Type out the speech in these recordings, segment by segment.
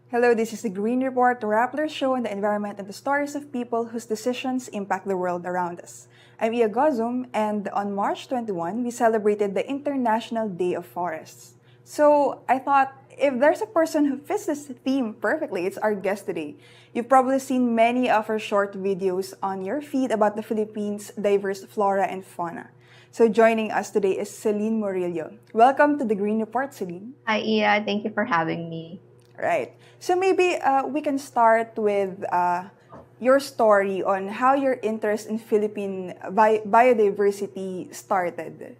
Hello, this is the Green Report, the Rappler show on the environment and the stories of people whose decisions impact the world around us. I'm Ia Gozum, and on March 21, we celebrated the International Day of Forests. So I thought, if there's a person who fits this theme perfectly, it's our guest today. You've probably seen many of her short videos on your feed about the Philippines' diverse flora and fauna. So joining us today is Celine Murillo. Welcome to the Green Report, Celine. Hi, Ia. Thank you for having me. Right. So maybe we can start with your story on how your interest in Philippine biodiversity started.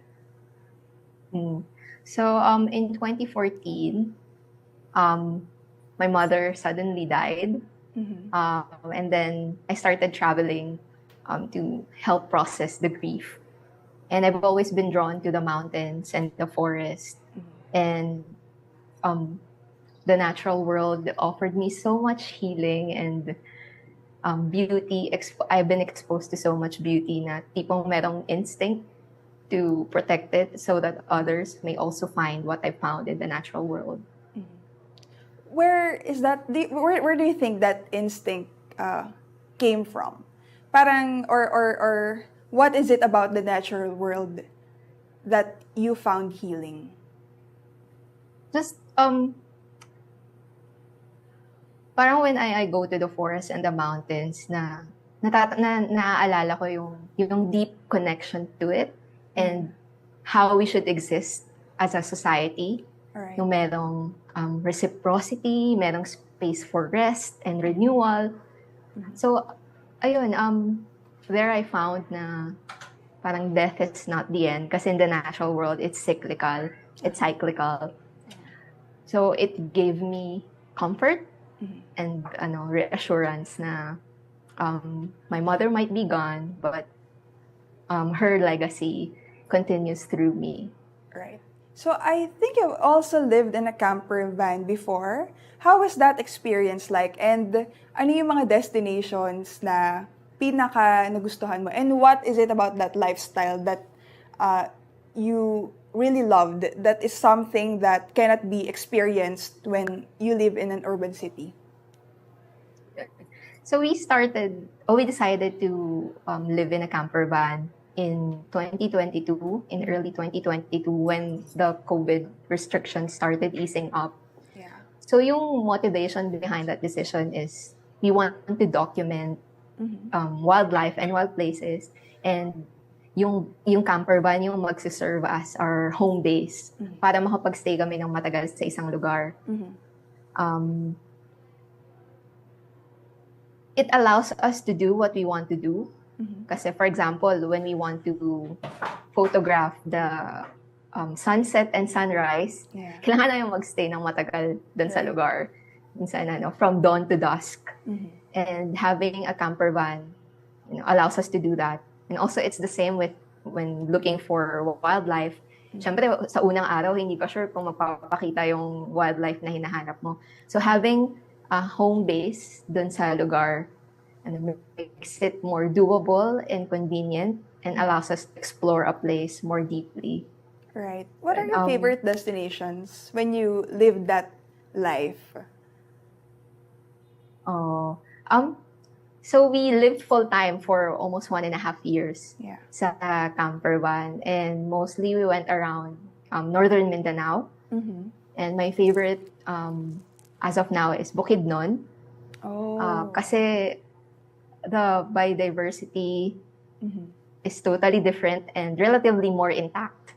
In 2014, um, my mother suddenly died. And then I started traveling to help process the grief. And I've always been drawn to the mountains and the forest. And um, the natural world offered me so much healing and beauty. I've been exposed to so much beauty na tipong merong instinct to protect it so that others may also find what I found in the natural world. Where is that? Where do you think that instinct came from? Parang or what is it about the natural world that you found healing? Just parang when I go to the forest and the mountains naaalala ko yung deep connection to it and how we should exist as a society. Alright. Yung merong reciprocity, merong space for rest and renewal. So, ayun, there I found na parang death is not the end kasi in the natural world, it's cyclical, it's cyclical. So, it gave me comfort and reassurance na my mother might be gone, but her legacy continues through me. Right. So I think you've also lived in a camper van before. How was that experience like? And ano yung mga destinations na pinaka nagustuhan mo? And what is it about that lifestyle that you really loved that is something that cannot be experienced when you live in an urban city? So we decided to live in a camper van in 2022, in early 2022, when the COVID restrictions started easing up. Yeah. So yung motivation behind that decision is we want to document wildlife and wild places, and yung camper van yung magsiserve as our home base para makapag-stay kami ng matagal sa isang lugar. It allows us to do what we want to do. Kasi for example, when we want to photograph the sunset and sunrise, kailangan namin magstay ng matagal dun sa lugar. Minsan, from dawn to dusk. And having a camper van allows us to do that. And also, it's the same with when looking for wildlife. Siyempre, sa unang araw, hindi pa sure kung magpapakita yung wildlife na hinahanap mo. So having a home base dun sa lugar and makes it more doable and convenient and allows us to explore a place more deeply. Right. What are your favorite destinations when you live that life? So we lived full-time for almost 1.5 years sa camper van. And mostly we went around northern Mindanao. And my favorite as of now is Bukidnon. Kasi the biodiversity is totally different and relatively more intact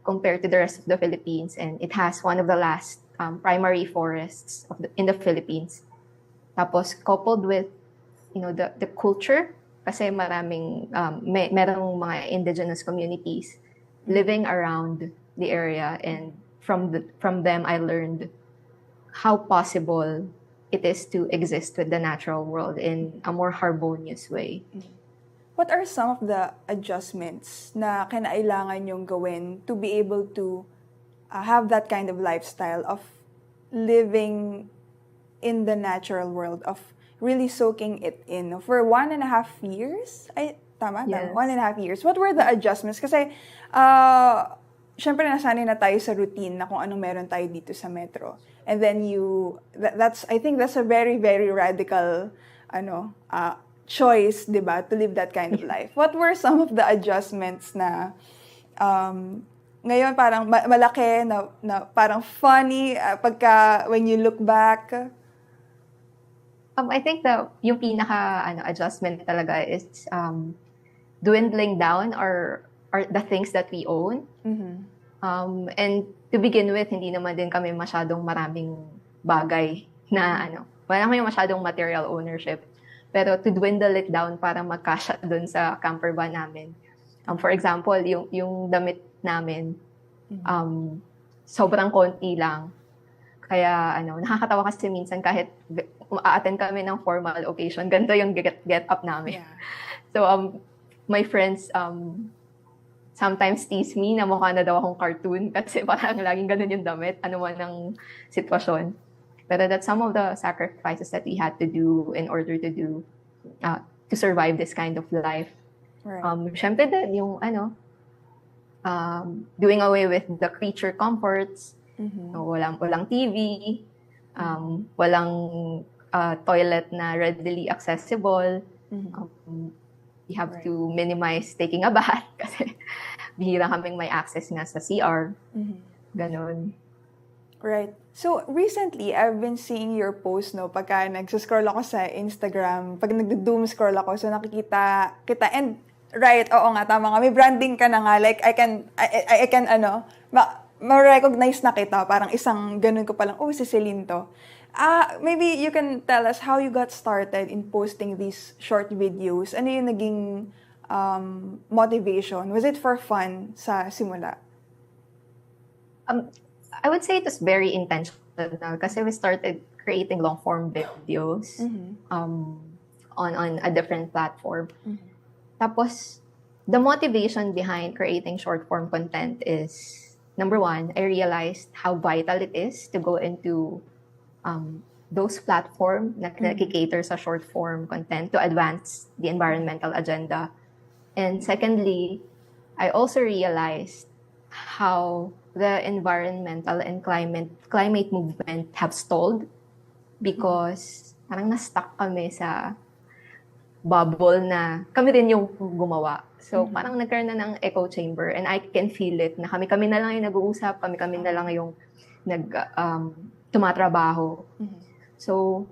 compared to the rest of the Philippines. And it has one of the last primary forests in the Philippines. Tapos coupled with the culture, kasi merong mga indigenous communities living around the area, and from them I learned how possible it is to exist with the natural world in a more harmonious way. What are some of the adjustments na kinailangan yung gawin to be able to have that kind of lifestyle of living in the natural world, of really soaking it in for 1.5 years? Tama? Yes. 1.5 years. What were the adjustments? Kasi syempre nasanay na tayo sa routine na kung anong meron tayo dito sa metro. and then I think that's a very, very radical, choice, di ba, to live that kind of life. What were some of the adjustments na, ngayon parang malaki, na parang funny, when you look back? I think yung pinaka adjustment talaga is dwindling down or the things that we own. And to begin with, hindi naman din kami masyadong maraming bagay na wala kami masyadong material ownership. Pero to dwindle it down para magkasya dun sa camper van namin. For example, yung damit namin, sobrang konti lang. Kaya nakakatawa kasi minsan kahit a-attend kami ng formal occasion, ganito yung get up namin. Yeah. So my friends sometimes tease me na mukha na daw akong cartoon kasi parang laging ganun yung damit, ano man ang sitwasyon. Pero that's some of the sacrifices that we had to do in order to survive this kind of life. Right. Syempre din yung doing away with the creature comforts. Walang TV, walang toilet na readily accessible. We have to minimize taking a bath kasi bihira kaming may access nga sa CR. Ganon. Right. So, recently, I've been seeing your post, pagka nagsuscroll ako sa Instagram, pag nagdo-doom scroll ako, so nakikita kita, and right, oo nga, tama nga, may branding ka na nga, like, I can ma-recognize na kita, parang isang ganun ko palang, si Celine to. Maybe you can tell us how you got started in posting these short videos. Ano yung naging motivation? Was it for fun sa simula? I would say it was very intentional kasi we started creating long-form videos on a different platform. Tapos, the motivation behind creating short-form content is, number one, I realized how vital it is to go into those platforms na nakikater sa short-form content to advance the environmental agenda. And secondly, I also realized how the environmental and climate movement have stalled because parang na-stuck kami sa bubble na kami rin yung gumawa. So parang nagkaroon na ng echo chamber and I can feel it na kami na lang yung nag-uusap, kami na lang yung tumatrabaho. So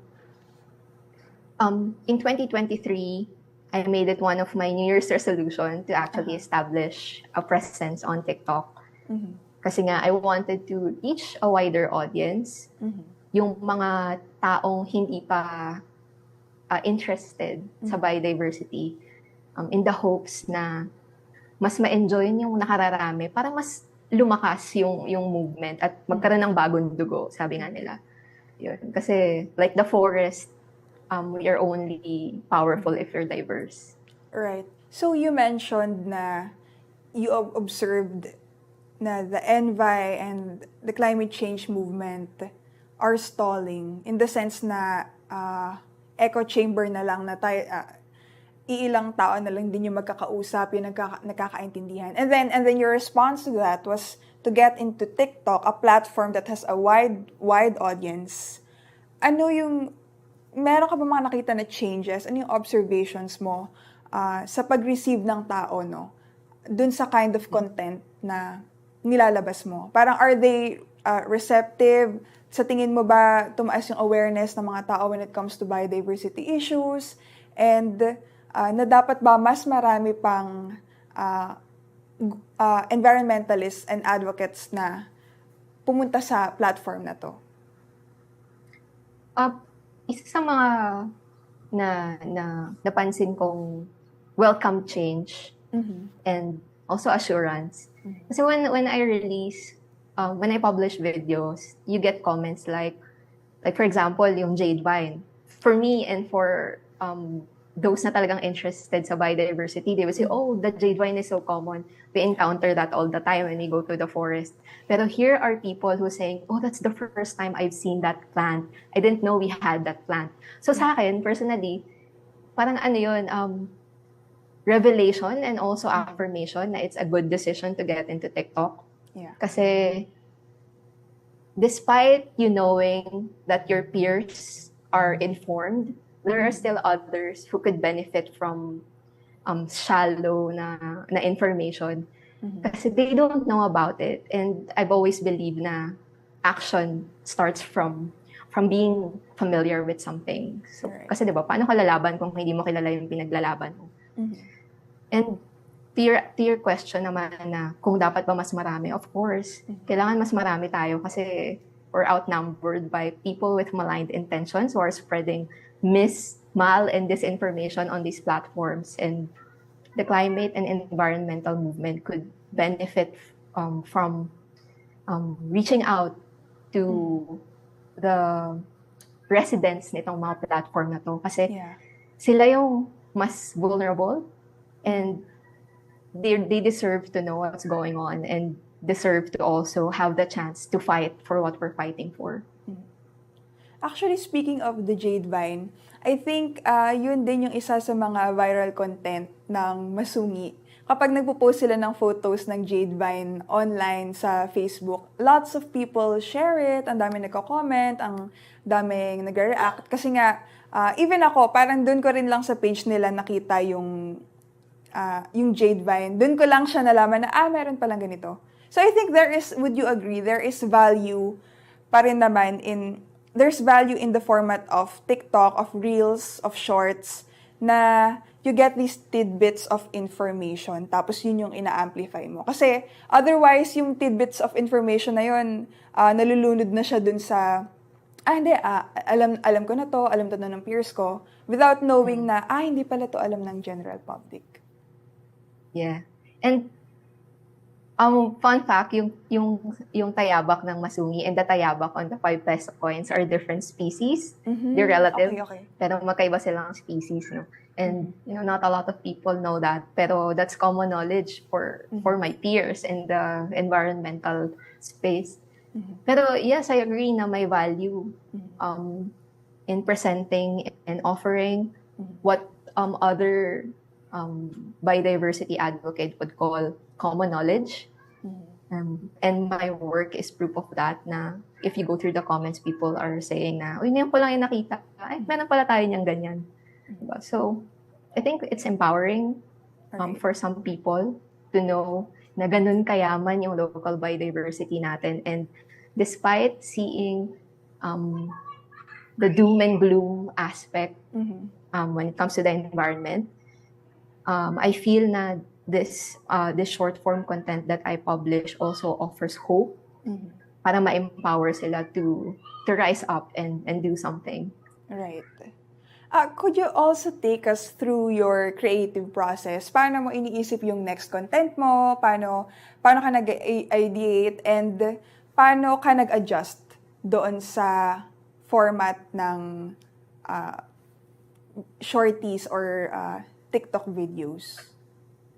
in 2023, I made it one of my New Year's resolution to actually establish a presence on TikTok. Kasi nga, I wanted to reach a wider audience. Yung mga taong hindi pa interested sa biodiversity, in the hopes na mas ma-enjoy yung nakararami para mas lumakas yung movement at magkaroon ng bagong dugo, sabi nga nila. Yun. Kasi like the forest, we are only powerful if you're diverse. Right. So you mentioned na you observed na the envi and the climate change movement are stalling in the sense na echo chamber na lang na tayo, iilang tao na lang din yung magkakausap, yung nagkakaintindihan. And then your response to that was to get into TikTok, a platform that has a wide audience. Meron ka ba mga nakita na changes? Ano yung observations mo sa pag-receive ng tao, dun sa kind of content na nilalabas mo? Parang are they receptive? Sa tingin mo ba tumaas yung awareness ng mga tao when it comes to biodiversity issues? And na dapat ba mas marami pang environmentalists and advocates na pumunta sa platform na to? Isa sa mga napansin kong welcome change and also assurance. Kasi when I release, when I publish videos, you get comments like for example, yung jade vine. For me and for those na talagang interested sa biodiversity, they will say, oh, the jade vine is so common. We encounter that all the time when we go to the forest. Pero here are people who are saying, oh, that's the first time I've seen that plant. I didn't know we had that plant. So sa akin, personally, parang revelation and also affirmation na it's a good decision to get into TikTok. Yeah. Kasi despite you knowing that your peers are informed, there are still others who could benefit from shallow na information. Kasi they don't know about it. And I've always believed na action starts from being familiar with something. So, kasi diba, paano ka lalaban kung hindi mo kilala yung pinaglalaban mo? And to your question naman na kung dapat ba mas marami, of course, kailangan mas marami tayo kasi we're outnumbered by people with maligned intentions who are spreading mal and disinformation on these platforms. And the climate and environmental movement could benefit from reaching out to the residents nitong mga platform na to. Kasi sila yung mas vulnerable and they deserve to know what's going on and deserve to also have the chance to fight for what we're fighting for. Actually, speaking of the Jade Vine, I think yun din yung isa sa mga viral content ng Masungi. Kapag nagpo-post sila ng photos ng Jade Vine online sa Facebook, lots of people share it, ang daming nagko-comment, ang daming nagre-react. Kasi nga, even ako, parang dun ko rin lang sa page nila nakita yung Jade Vine. Dun ko lang siya nalaman na, meron palang ganito. So I think would you agree, there is value pa rin naman there's value in the format of TikTok, of Reels, of Shorts, na you get these tidbits of information, tapos yun yung ina-amplify mo. Kasi otherwise, yung tidbits of information na yun, nalulunod na siya dun sa, alam ko na to, alam to na ng peers ko, without knowing na, hindi pala to alam ng general public. Yeah. And fun fact, yung tayabak ng Masungi and the tayabak on the 5 peso coins are different species. They're relative. Okay. Pero magkaiba silang species, no? And not a lot of people know that. Pero that's common knowledge for my peers in the environmental space. Pero yes, I agree na may value in presenting and offering what other biodiversity advocate would call common knowledge. And my work is proof of that na if you go through the comments, people are saying na, ngayon ko lang yung nakita. Meron pala tayo niyang ganyan. So, I think it's empowering for some people to know na ganun kayaman yung local biodiversity natin. And despite seeing the doom and gloom aspect when it comes to the environment, I feel na this short form content that I publish also offers hope para ma-empower sila to rise up and do something. Right. Could you also take us through your creative process? Paano mo iniisip yung next content mo? Paano ka nag-ideate? And paano ka nag-adjust doon sa format ng shorties or TikTok videos?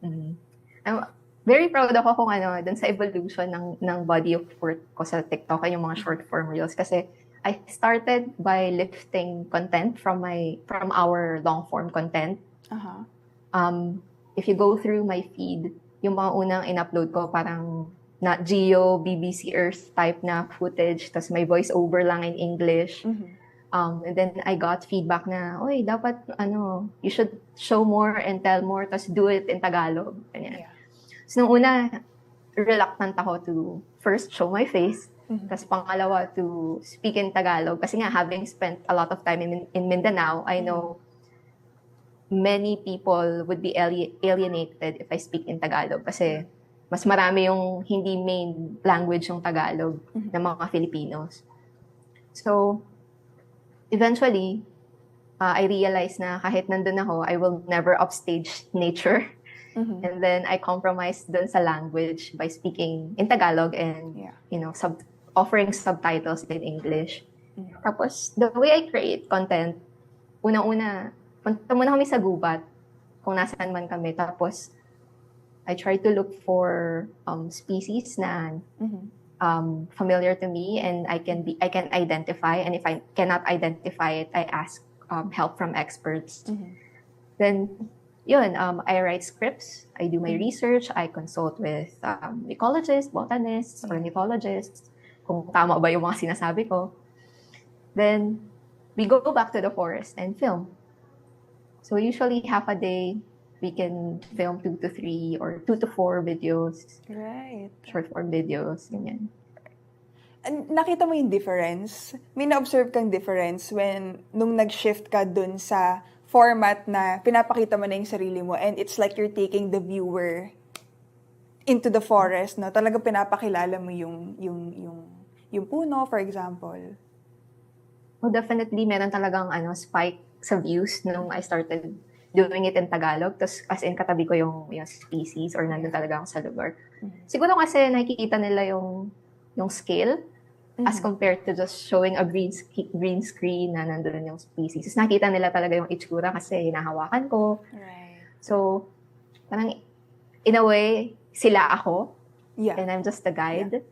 I'm very proud ako kung dun sa evolution ng body of work ko sa TikTok ay yung mga short form reels kasi I started by lifting content from our long form content. If you go through my feed, yung mga unang in-upload ko parang Nat Geo, BBC Earth type na footage, tas may voice over lang in English. And then I got feedback na, dapat you should show more and tell more, tas do it in Tagalog. Ganyan. So nung una, reluctant ako to first show my face. Tapos pangalawa, to speak in Tagalog. Kasi nga, having spent a lot of time in Mindanao, I know many people would be alienated if I speak in Tagalog. Kasi mas marami yung hindi main language yung Tagalog ng mga Filipinos. So, eventually, I realized na kahit nandun ako, I will never upstage nature. And then I compromised dun sa language by speaking in Tagalog and, offering subtitles in English. Tapos, the way I create content, unang-una, punta muna kami sa gubat, kung nasaan man kami. Tapos, I try to look for species na familiar to me and I can identify. And if I cannot identify it, I ask help from experts. Then, I write scripts, I do my research, I consult with ecologists, botanists, ornithologists. kung tama ba yung mga sinasabi ko. Then, we go back to the forest and film. So usually half a day, we can film 2 to 3 or 2 to 4 videos. Right. Short form videos, ganyan. Nakita mo yung difference? May na-observe kang difference nung nag-shift ka dun sa format na pinapakita mo na yung sarili mo and it's like you're taking the viewer into the forest, no? Talagang pinapakilala mo yung puno, for example. Oh, definitely, meron talagang spike sa views nung I started doing it in Tagalog. Tapos as in katabi ko yung species or nandun talaga ako sa lugar. Siguro kasi nakikita nila yung scale as compared to just showing a green screen na nandun yung species. Tapos nakita nila talaga yung itsura kasi hinahawakan ko. Right. So, parang in a way, sila ako. Yeah. And I'm just the guide. Yeah.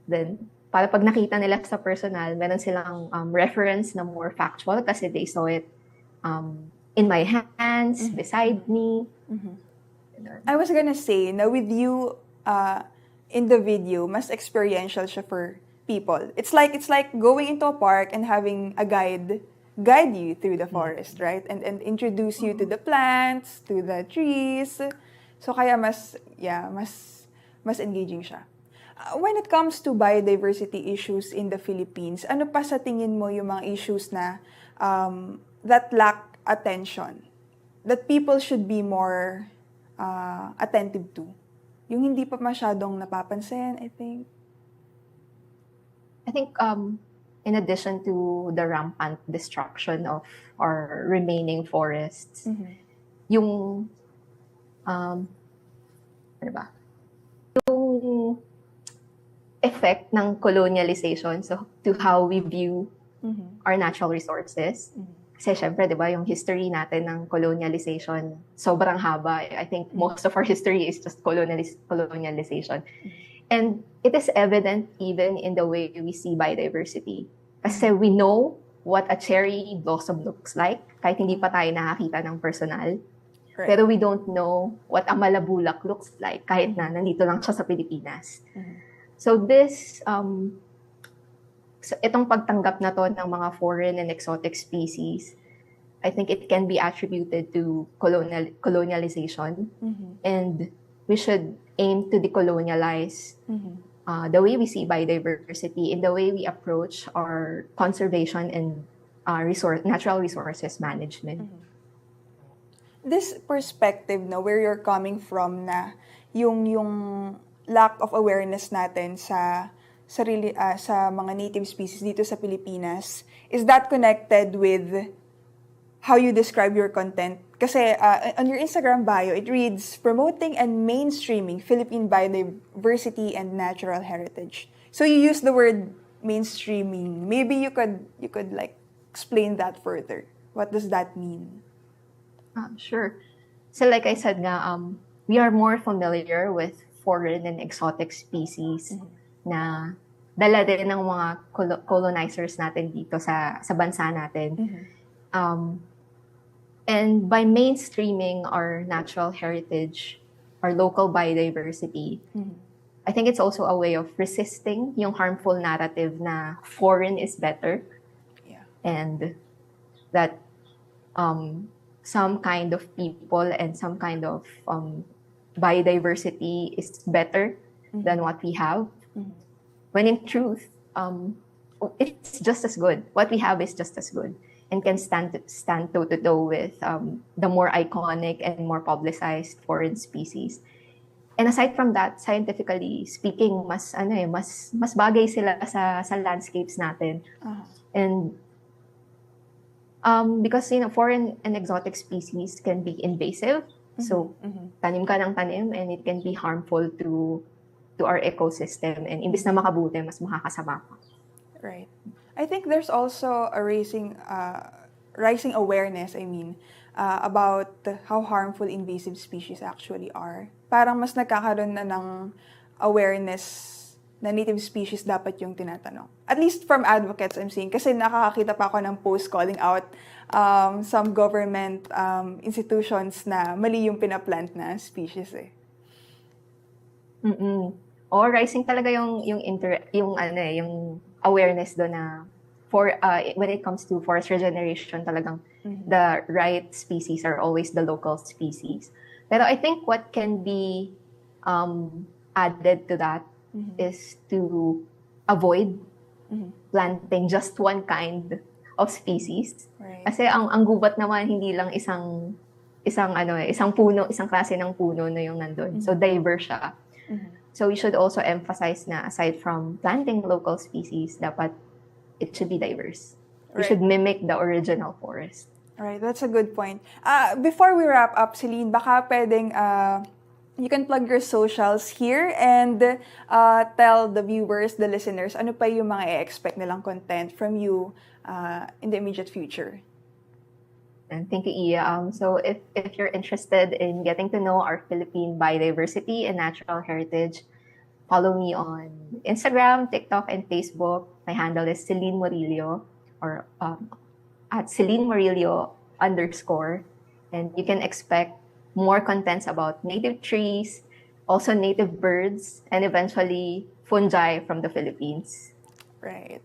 Then, para pag nakita nila sa personal, meron silang reference na more factual kasi they saw it in my hands, beside me. I was gonna say, na with you in the video, mas experiential siya for people. It's like going into a park and having a guide you through the forest, right? And introduce you to the plants, to the trees. So kaya mas engaging siya. When it comes to biodiversity issues in the Philippines, ano pa sa tingin mo yung mga issues na that lack attention, that people should be more attentive to? Yung hindi pa masyadong napapansin, I think. In addition to the rampant destruction of our remaining forests, yung yung effect ng colonialization to how we view our natural resources. Kasi syempre, di ba, yung history natin ng colonialization, sobrang haba. I think most of our history is just colonialization. And it is evident even in the way we see biodiversity. Kasi we know what a cherry blossom looks like, kahit hindi pa tayo nakakita ng personal. Right. Pero we don't know what a malabulak looks like, kahit na nandito lang siya sa Pilipinas. So this, itong pagtanggap na to ng mga foreign and exotic species, I think it can be attributed to colonialization. And we should aim to decolonialize the way we see biodiversity and the way we approach our conservation and natural resources management. This perspective, no, where you're coming from, na yung lack of awareness natin sa mga native species dito sa Pilipinas, is that connected with how you describe your content? Kasi on your Instagram bio, it reads, promoting and mainstreaming Philippine biodiversity and natural heritage. So you use the word mainstreaming. Maybe you could like explain that further. What does that mean? Sure. So like I said nga, we are more familiar with foreign and exotic species na dala din ng mga colonizers natin dito sa bansa natin. And by mainstreaming our natural heritage, our local biodiversity, I think it's also a way of resisting yung harmful narrative na foreign is better. Yeah. And that some kind of people and some kind of biodiversity is better than what we have. When in truth, it's just as good. What we have is just as good and can stand toe-to-toe with the more iconic and more publicized foreign species. And aside from that, scientifically speaking, mas bagay sila sa landscapes natin. And because foreign and exotic species can be invasive. So tanim ka ng tanim and it can be harmful to our ecosystem, and imbis na makabuti, mas makakasama pa. Right. I think there's also a rising awareness, about how harmful invasive species actually are. Parang mas nagkakaroon na ng awareness na native species dapat yung tinatanong. At least from advocates, I'm seeing. Kasi nakakakita pa ako ng post calling out some government institutions na mali yung pinaplant na species eh. rising talaga yung awareness do na when it comes to forest regeneration, talagang the right species are always the local species. Pero I think what can be added to that is to avoid planting just one kind of species. Right. Kasi ang gubat naman hindi lang isang puno, isang klase ng puno na yung nandun. So diverse siya. So we should also emphasize na aside from planting local species, dapat it should be diverse. We should mimic the original forest. Right, that's a good point. Before we wrap up, Celine, baka pwedeng you can plug your socials here and tell the viewers, the listeners, ano pa yung mga i-expect nilang content from you in the immediate future. And thank you, Iya. So if you're interested in getting to know our Philippine biodiversity and natural heritage, follow me on Instagram, TikTok, and Facebook. My handle is Celine Murillo, or at Celine Murillo _. And you can expect more contents about native trees, also native birds, and eventually fungi from the Philippines. Right.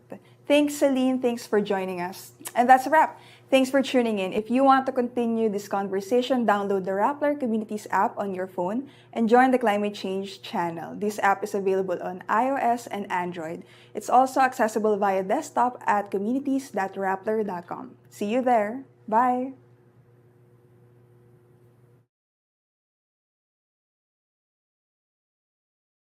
Thanks, Celine. Thanks for joining us. And that's a wrap. Thanks for tuning in. If you want to continue this conversation, download the Rappler Communities app on your phone and join the Climate Change channel. This app is available on iOS and Android. It's also accessible via desktop at communities.rappler.com. See you there. Bye.